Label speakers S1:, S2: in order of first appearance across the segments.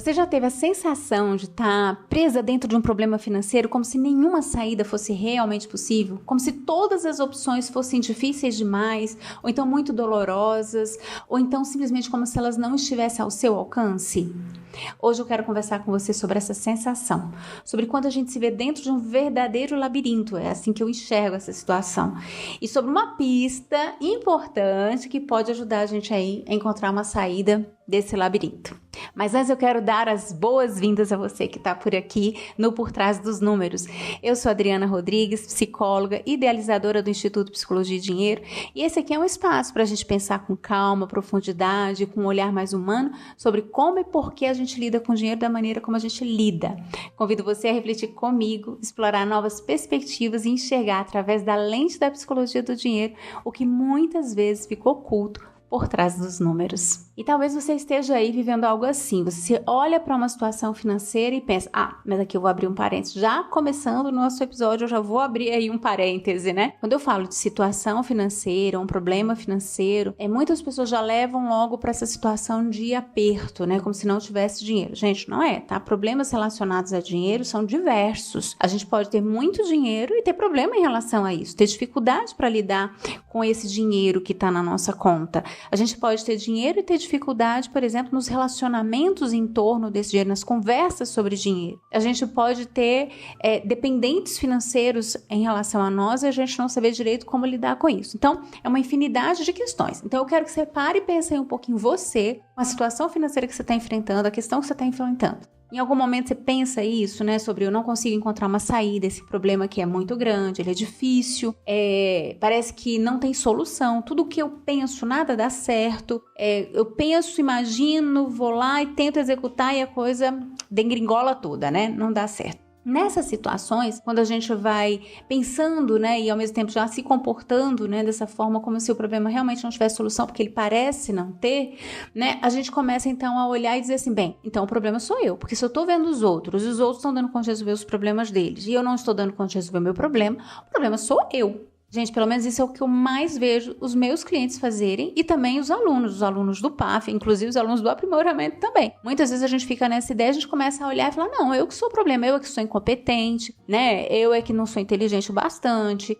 S1: Você já teve a sensação de estar presa dentro de um problema financeiro como se nenhuma saída fosse realmente possível? Como se todas as opções fossem difíceis demais, ou então muito dolorosas, ou então simplesmente como se elas não estivessem ao seu alcance? Hoje eu quero conversar com você sobre essa sensação, sobre quando a gente se vê dentro de um verdadeiro labirinto, é assim que eu enxergo essa situação, e sobre uma pista importante que pode ajudar a gente aí a encontrar uma saída desse labirinto. Mas antes eu quero dar as boas-vindas a você que está por aqui no Por Trás dos Números. Eu sou Adriana Rodrigues, psicóloga, idealizadora do Instituto Psicologia e Dinheiro, e esse aqui é um espaço para a gente pensar com calma, profundidade, com um olhar mais humano sobre como e por que a gente lida com o dinheiro da maneira como a gente lida. Convido você a refletir comigo, explorar novas perspectivas e enxergar através da lente da psicologia do dinheiro o que muitas vezes ficou oculto por trás dos números. E talvez você esteja aí vivendo algo assim. Você olha para uma situação financeira e pensa, mas aqui eu vou abrir um parêntese. Já começando o nosso episódio, eu já vou abrir aí um parêntese, né? Quando eu falo de situação financeira, um problema financeiro, muitas pessoas já levam logo para essa situação de aperto, né? Como se não tivesse dinheiro. Gente, não é, tá? Problemas relacionados a dinheiro são diversos. A gente pode ter muito dinheiro e ter problema em relação a isso. Ter dificuldade para lidar com esse dinheiro que está na nossa conta. A gente pode ter dinheiro e ter dificuldade, por exemplo, nos relacionamentos em torno desse dinheiro, nas conversas sobre dinheiro. A gente pode ter dependentes financeiros em relação a nós e a gente não saber direito como lidar com isso. Então, é uma infinidade de questões. Então, eu quero que você pare e pense aí um pouquinho você, com a situação financeira que você está enfrentando, a questão que você está enfrentando. Em algum momento você pensa isso, né? Sobre eu não consigo encontrar uma saída, esse problema que é muito grande, ele é difícil, parece que não tem solução. Tudo que eu penso, nada dá certo. Eu penso, imagino, vou lá e tento executar e a coisa degringola toda, né? Não dá certo. Nessas situações, quando a gente vai pensando, né, e ao mesmo tempo já se comportando, né, dessa forma como se o problema realmente não tivesse solução, porque ele parece não ter, né, a gente começa então a olhar e dizer assim, bem, então o problema sou eu, porque se eu tô vendo os outros estão dando conta de resolver os problemas deles, e eu não estou dando conta de resolver o meu problema, o problema sou eu. Gente, pelo menos isso é o que eu mais vejo os meus clientes fazerem e também os alunos do PAF, inclusive os alunos do aprimoramento também. Muitas vezes a gente fica nessa ideia, a gente começa a olhar e falar, não, eu que sou o problema, eu é que sou incompetente, né? Eu é que não sou inteligente o bastante,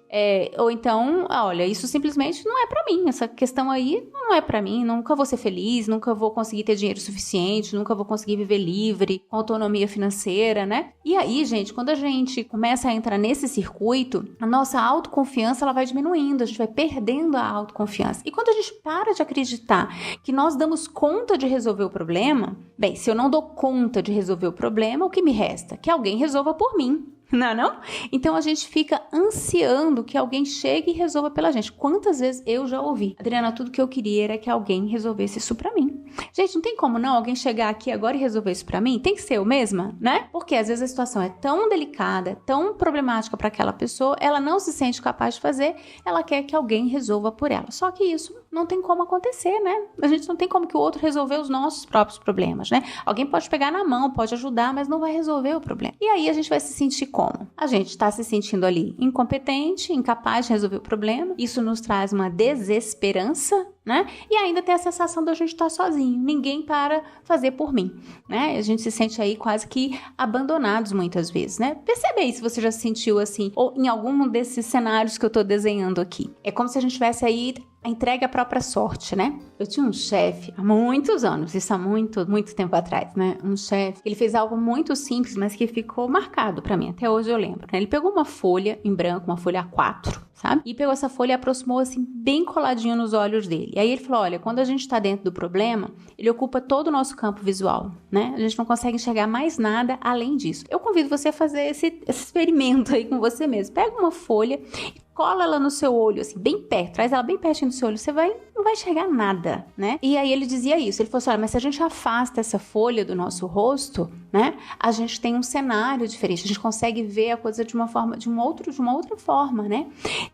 S1: ou então, olha, isso simplesmente não é pra mim, essa questão aí não é pra mim, nunca vou ser feliz, nunca vou conseguir ter dinheiro suficiente, nunca vou conseguir viver livre, com autonomia financeira, né? E aí, gente, quando a gente começa a entrar nesse circuito, a nossa autoconfiança ela vai diminuindo, a gente vai perdendo a autoconfiança. E quando a gente para de acreditar que nós damos conta de resolver o problema, bem, se eu não dou conta de resolver o problema, o que me resta? Que alguém resolva por mim. Não? Então a gente fica ansiando que alguém chegue e resolva pela gente. Quantas vezes eu já ouvi, Adriana, tudo que eu queria era que alguém resolvesse isso pra mim. Gente, não tem como não alguém chegar aqui agora e resolver isso pra mim? Tem que ser eu mesma, né? Porque às vezes a situação é tão delicada, tão problemática pra aquela pessoa, ela não se sente capaz de fazer, ela quer que alguém resolva por ela. Só que isso não tem como acontecer, né? A gente não tem como que o outro resolver os nossos próprios problemas, né? Alguém pode pegar na mão, pode ajudar, mas não vai resolver o problema. E aí a gente vai se sentir como? A gente está se sentindo ali incompetente, incapaz de resolver o problema. Isso nos traz uma desesperança, né? E ainda tem a sensação de a gente estar sozinho. Ninguém para fazer por mim, né? A gente se sente aí quase que abandonados muitas vezes, né? Percebe aí se você já se sentiu assim, ou em algum desses cenários que eu estou desenhando aqui. É como se a gente tivesse aí entregue à própria sorte, né? Eu tinha um chefe há muitos anos, isso há muito tempo atrás, né? Um chefe, ele fez algo muito simples, mas que ficou marcado pra mim, até hoje eu lembro, né? Ele pegou uma folha em branco, uma folha A4, sabe? E pegou essa folha e aproximou assim, bem coladinho nos olhos dele. E aí ele falou, olha, quando a gente tá dentro do problema, ele ocupa todo o nosso campo visual, né? A gente não consegue enxergar mais nada além disso. Eu convido você a fazer esse experimento aí com você mesmo. Pega uma folha e cola ela no seu olho, assim, bem perto, traz ela bem pertinho do seu olho, você não vai enxergar nada, né? E aí ele dizia isso, ele falou assim, olha, mas se a gente afasta essa folha do nosso rosto, né, a gente tem um cenário diferente, a gente consegue ver a coisa de uma forma, de uma outra forma, né?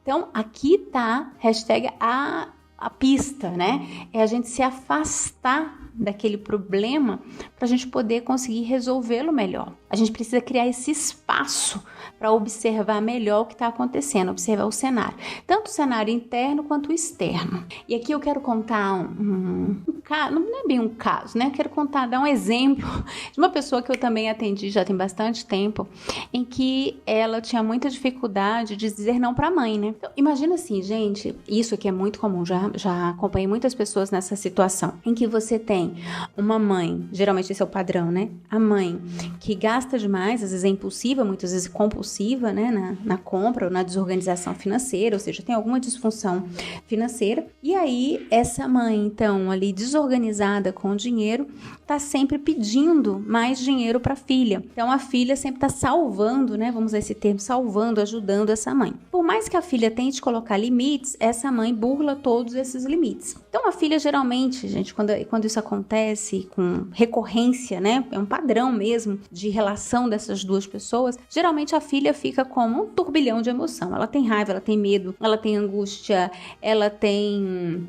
S1: Então, aqui tá, hashtag a pista, né? É a gente se afastar daquele problema para a gente poder conseguir resolvê-lo melhor. A gente precisa criar esse espaço para observar melhor o que está acontecendo, observar o cenário, tanto o cenário interno quanto o externo. E aqui eu quero contar um caso, não é bem um caso, né? Eu quero dar um exemplo de uma pessoa que eu também atendi já tem bastante tempo, em que ela tinha muita dificuldade de dizer não para a mãe, né? Então, imagina assim, gente, isso aqui é muito comum, já acompanhei muitas pessoas nessa situação, em que você tem uma mãe, geralmente esse é o padrão, né? A mãe que gasta demais, às vezes é impulsiva, muitas vezes compulsiva, né? Na compra ou na desorganização financeira, ou seja, tem alguma disfunção financeira. E aí, essa mãe, então, ali desorganizada com o dinheiro, tá sempre pedindo mais dinheiro para a filha. Então, a filha sempre tá salvando, né? Vamos usar esse termo, salvando, ajudando essa mãe. Por mais que a filha tente colocar limites, essa mãe burla todos esses limites. Então, a filha geralmente, gente, quando isso acontece com recorrência, né? É um padrão mesmo de relação dessas duas pessoas. Geralmente, a filha fica como um turbilhão de emoção. Ela tem raiva, ela tem medo, ela tem angústia, ela tem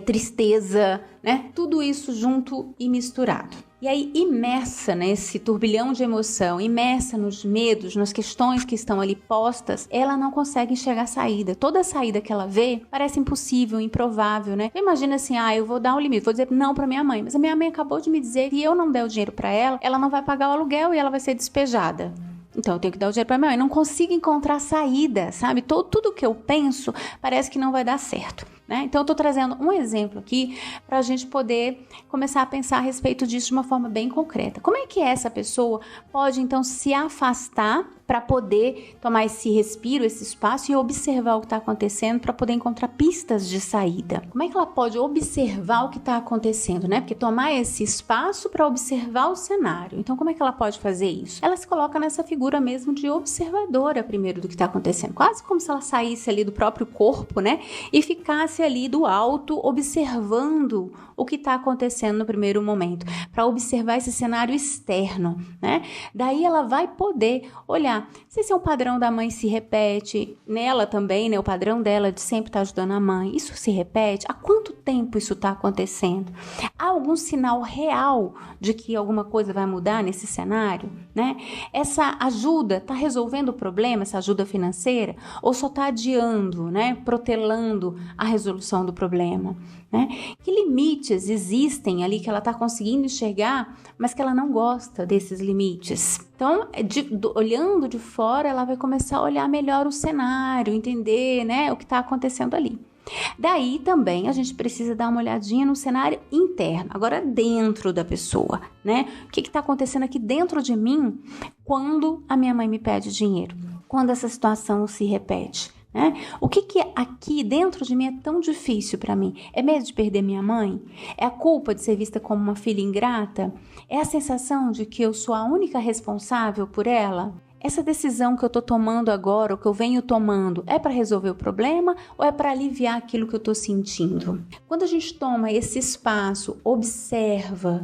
S1: tristeza, né? Tudo isso junto e misturado. E aí, imersa nesse turbilhão de emoção, imersa nos medos, nas questões que estão ali postas, ela não consegue enxergar a saída. Toda a saída que ela vê parece impossível, improvável, né? Imagina assim, eu vou dar um limite, vou dizer não para minha mãe, mas a minha mãe acabou de me dizer que se eu não der o dinheiro para ela não vai pagar o aluguel e ela vai ser despejada. Então, eu tenho que dar o dinheiro para minha mãe. Não consigo encontrar saída, sabe? Tudo que eu penso parece que não vai dar certo, né? Então, eu estou trazendo um exemplo aqui para a gente poder começar a pensar a respeito disso de uma forma bem concreta. Como é que essa pessoa pode, então, se afastar para poder tomar esse respiro, esse espaço e observar o que está acontecendo para poder encontrar pistas de saída? Como é que ela pode observar o que está acontecendo, né? Porque tomar esse espaço para observar o cenário. Então, como é que ela pode fazer isso? Ela se coloca nessa figura mesmo de observadora primeiro do que está acontecendo, quase como se ela saísse ali do próprio corpo, né? E ficasse ali do alto observando o que está acontecendo no primeiro momento, para observar esse cenário externo, né? Daí ela vai poder olhar se esse é um padrão da mãe se repete nela também, né? O padrão dela de sempre estar ajudando a mãe, isso se repete? Há quanto tempo isso está acontecendo? Há algum sinal real de que alguma coisa vai mudar nesse cenário, né? Essa ajuda está resolvendo o problema, essa ajuda financeira, ou só está adiando, né? Protelando a resolução do problema, né? Que limites existem ali que ela está conseguindo enxergar, mas que ela não gosta desses limites? Então, olhando de fora, ela vai começar a olhar melhor o cenário, entender, né, o que está acontecendo ali. Daí também a gente precisa dar uma olhadinha no cenário interno, agora dentro da pessoa, né? O que está acontecendo aqui dentro de mim quando a minha mãe me pede dinheiro? Quando essa situação se repete? O que aqui dentro de mim é tão difícil para mim? É medo de perder minha mãe? É a culpa de ser vista como uma filha ingrata? É a sensação de que eu sou a única responsável por ela? Essa decisão que eu estou tomando agora, ou que eu venho tomando, é para resolver o problema ou é para aliviar aquilo que eu estou sentindo? Quando a gente toma esse espaço, observa,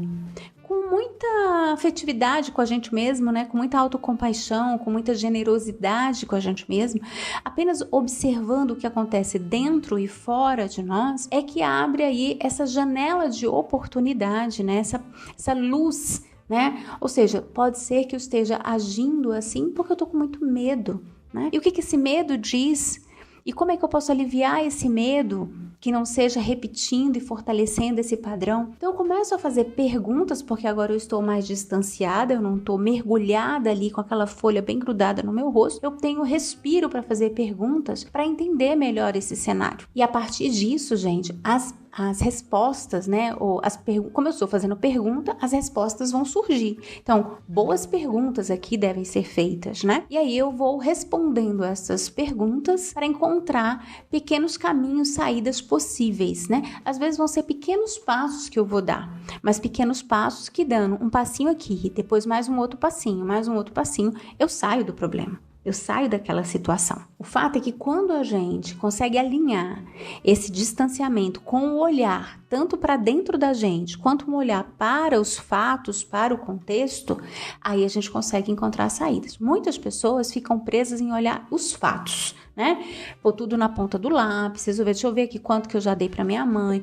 S1: com muita afetividade com a gente mesmo, né? Com muita autocompaixão, com muita generosidade com a gente mesmo, apenas observando o que acontece dentro e fora de nós, é que abre aí essa janela de oportunidade, né? Essa luz, né? Ou seja, pode ser que eu esteja agindo assim porque eu tô com muito medo, né? E o que esse medo diz? E como é que eu posso aliviar esse medo que não seja repetindo e fortalecendo esse padrão? Então eu começo a fazer perguntas, porque agora eu estou mais distanciada, eu não estou mergulhada ali com aquela folha bem grudada no meu rosto. Eu tenho respiro para fazer perguntas para entender melhor esse cenário. E a partir disso, gente, as respostas, né? Como eu estou fazendo pergunta, as respostas vão surgir. Então, boas perguntas aqui devem ser feitas, né? E aí eu vou respondendo essas perguntas para encontrar pequenos caminhos, saídas possíveis, né? Às vezes vão ser pequenos passos que eu vou dar, mas pequenos passos que dando um passinho aqui, depois mais um outro passinho, eu saio do problema. Eu saio daquela situação. O fato é que quando a gente consegue alinhar esse distanciamento com o olhar, tanto para dentro da gente, quanto um olhar para os fatos, para o contexto, aí a gente consegue encontrar saídas. Muitas pessoas ficam presas em olhar os fatos, né? Pôr tudo na ponta do lápis, deixa eu ver aqui quanto que eu já dei para minha mãe.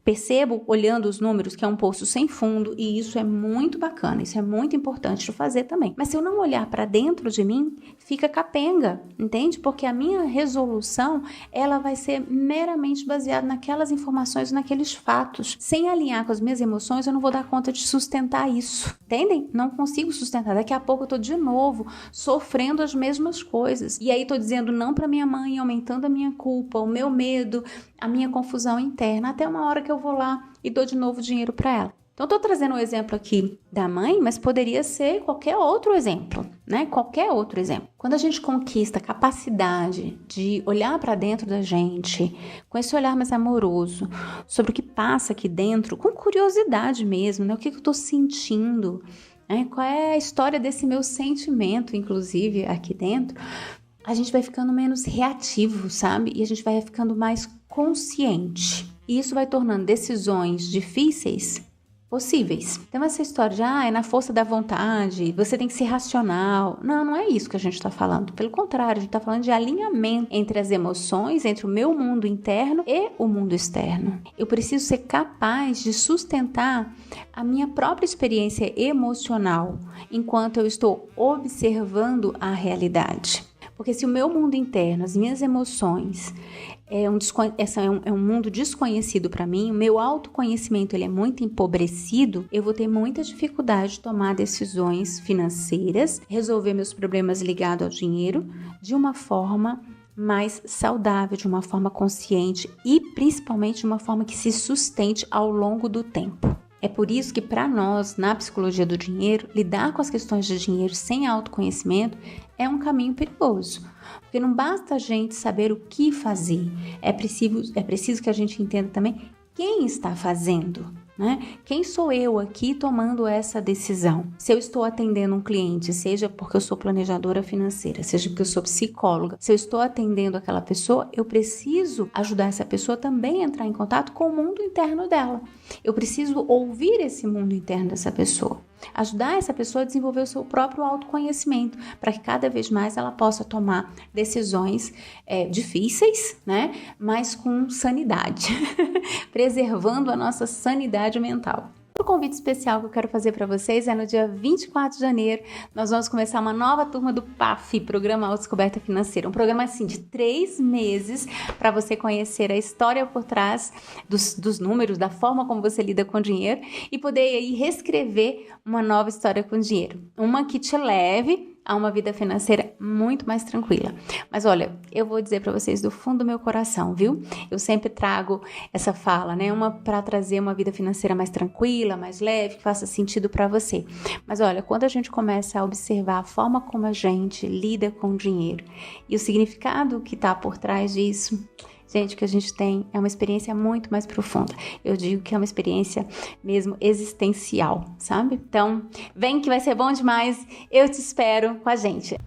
S1: Percebo, olhando os números, que é um poço sem fundo, e isso é muito bacana, isso é muito importante de fazer também. Mas se eu não olhar para dentro de mim, fica capenga, entende? Porque a minha resolução, ela vai ser meramente baseada naquelas informações, naqueles fatos. Sem alinhar com as minhas emoções, eu não vou dar conta de sustentar isso, entendem? Não consigo sustentar. Daqui a pouco eu tô de novo sofrendo as mesmas coisas. E aí tô dizendo não para minha mãe, aumentando a minha culpa, o meu medo, a minha confusão interna, até uma hora que eu vou lá e dou de novo dinheiro para ela. Então, estou trazendo um exemplo aqui da mãe, mas poderia ser qualquer outro exemplo, né? Qualquer outro exemplo. Quando a gente conquista a capacidade de olhar para dentro da gente, com esse olhar mais amoroso, sobre o que passa aqui dentro, com curiosidade mesmo, né? O que eu estou sentindo, né? Qual é a história desse meu sentimento, inclusive, aqui dentro, a gente vai ficando menos reativo, sabe? E a gente vai ficando mais consciente. E isso vai tornando decisões difíceis possíveis. Então essa história de, é na força da vontade, você tem que ser racional. Não é isso que a gente está falando. Pelo contrário, a gente está falando de alinhamento entre as emoções, entre o meu mundo interno e o mundo externo. Eu preciso ser capaz de sustentar a minha própria experiência emocional enquanto eu estou observando a realidade. Porque se o meu mundo interno, as minhas emoções, é um mundo desconhecido para mim, o meu autoconhecimento ele é muito empobrecido, eu vou ter muita dificuldade de tomar decisões financeiras, resolver meus problemas ligados ao dinheiro de uma forma mais saudável, de uma forma consciente e principalmente de uma forma que se sustente ao longo do tempo. É por isso que para nós, na psicologia do dinheiro, lidar com as questões de dinheiro sem autoconhecimento é um caminho perigoso. Porque não basta a gente saber o que fazer, é preciso que a gente entenda também quem está fazendo, né? Quem sou eu aqui tomando essa decisão? Se eu estou atendendo um cliente, seja porque eu sou planejadora financeira, seja porque eu sou psicóloga, se eu estou atendendo aquela pessoa, eu preciso ajudar essa pessoa também a entrar em contato com o mundo interno dela. Eu preciso ouvir esse mundo interno dessa pessoa. Ajudar essa pessoa a desenvolver o seu próprio autoconhecimento, para que cada vez mais ela possa tomar decisões difíceis, né? Mas com sanidade, preservando a nossa sanidade mental. O convite especial que eu quero fazer para vocês é no dia 24 de janeiro, nós vamos começar uma nova turma do PAF, Programa Autodescoberta Financeira, um programa assim de 3 meses para você conhecer a história por trás dos números, da forma como você lida com o dinheiro e poder aí reescrever uma nova história com o dinheiro, uma que te leve a uma vida financeira muito mais tranquila. Mas olha, eu vou dizer para vocês do fundo do meu coração, viu? Eu sempre trago essa fala, né? Uma para trazer uma vida financeira mais tranquila, mais leve, que faça sentido para você. Mas olha, quando a gente começa a observar a forma como a gente lida com o dinheiro e o significado que está por trás disso, gente, o que a gente tem é uma experiência muito mais profunda. Eu digo que é uma experiência mesmo existencial, sabe? Então, vem que vai ser bom demais. Eu te espero com a gente.